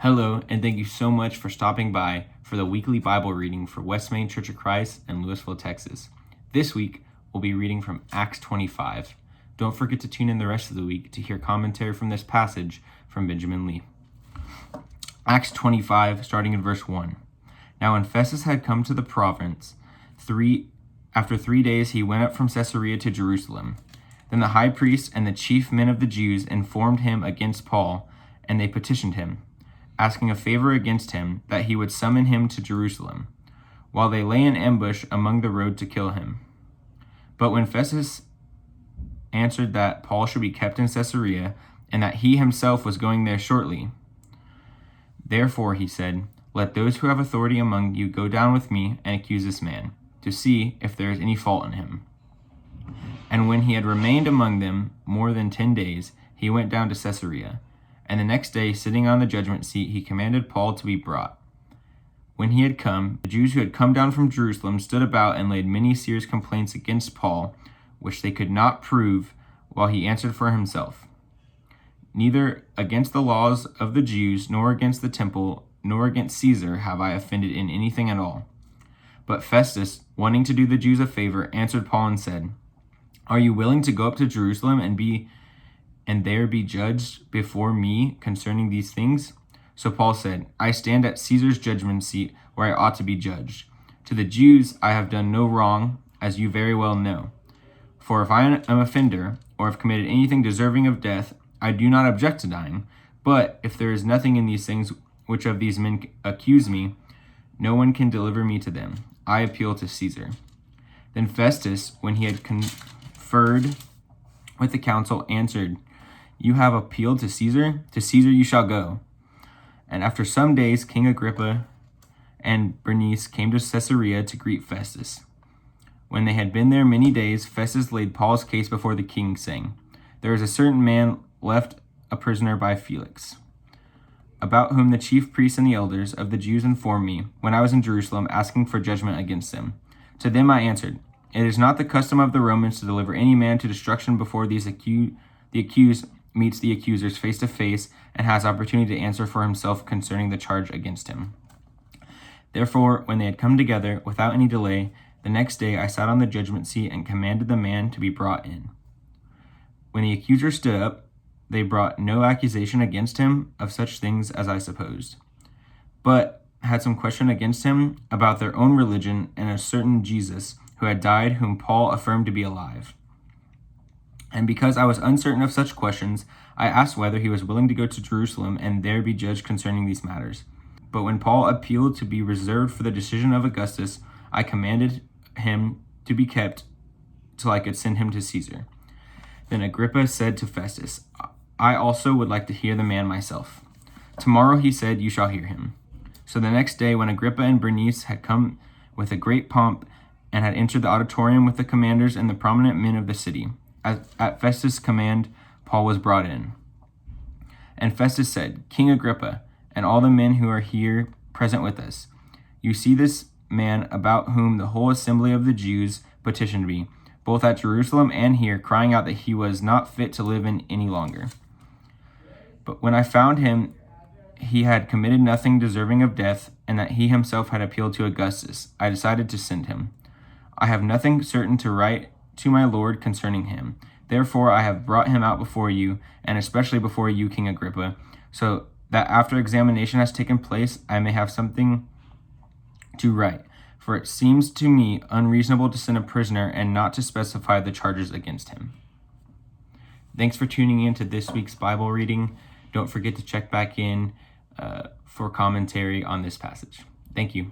Hello, and thank you so much for stopping by for the weekly Bible reading for West Main Church of Christ in Lewisville, Texas. This week, we'll be reading from Acts 25. Don't forget to tune in the rest of the week to hear commentary from this passage from Benjamin Lee. Acts 25, starting in verse 1. Now when Festus had come to the province, after 3 days he went up from Caesarea to Jerusalem. Then the high priest and the chief men of the Jews informed him against Paul, and they petitioned him, asking a favor against him, that he would summon him to Jerusalem, while they lay in ambush among the road to kill him. But when Festus answered that Paul should be kept in Caesarea, and that he himself was going there shortly, therefore he said, let those who have authority among you go down with me and accuse this man, to see if there is any fault in him. And when he had remained among them more than 10 days, he went down to Caesarea. And the next day, sitting on the judgment seat, he commanded Paul to be brought. When he had come, the Jews who had come down from Jerusalem stood about and laid many serious complaints against Paul, which they could not prove, while he answered for himself, neither against the laws of the Jews, nor against the temple, nor against Caesar have I offended in anything at all. But Festus, wanting to do the Jews a favor, answered Paul and said, are you willing to go up to Jerusalem and there be judged before me concerning these things? So Paul said, I stand at Caesar's judgment seat, where I ought to be judged. To the Jews I have done no wrong, as you very well know. For if I am an offender, or have committed anything deserving of death, I do not object to dying. But if there is nothing in these things which of these men accuse me, no one can deliver me to them. I appeal to Caesar. Then Festus, when he had conferred with the council, answered, you have appealed to Caesar you shall go. And after some days, King Agrippa and Bernice came to Caesarea to greet Festus. When they had been there many days, Festus laid Paul's case before the king, saying, there is a certain man left a prisoner by Felix, about whom the chief priests and the elders of the Jews informed me when I was in Jerusalem, asking for judgment against him. To them I answered, it is not the custom of the Romans to deliver any man to destruction before the accused meets the accusers face to face and has opportunity to answer for himself concerning the charge against him. Therefore, when they had come together without any delay, the next day I sat on the judgment seat and commanded the man to be brought in. When the accuser stood up, they brought no accusation against him of such things as I supposed, but had some question against him about their own religion and a certain Jesus who had died, whom Paul affirmed to be alive. And because I was uncertain of such questions, I asked whether he was willing to go to Jerusalem and there be judged concerning these matters. But when Paul appealed to be reserved for the decision of Augustus, I commanded him to be kept till I could send him to Caesar. Then Agrippa said to Festus, I also would like to hear the man myself. Tomorrow, he said, you shall hear him. So the next day, when Agrippa and Bernice had come with a great pomp and had entered the auditorium with the commanders and the prominent men of the city, at Festus' command, Paul was brought in. And Festus said, King Agrippa, and all the men who are here present with us, you see this man about whom the whole assembly of the Jews petitioned me, both at Jerusalem and here, crying out that he was not fit to live in any longer. But when I found him, he had committed nothing deserving of death, and that he himself had appealed to Augustus, I decided to send him. I have nothing certain to write to my Lord concerning him. Therefore I have brought him out before you, and especially before you, King Agrippa, so that after examination has taken place, I may have something to write. For it seems to me unreasonable to send a prisoner and not to specify the charges against him. Thanks for tuning in to this week's Bible reading. Don't forget to check back in for commentary on this passage. Thank you.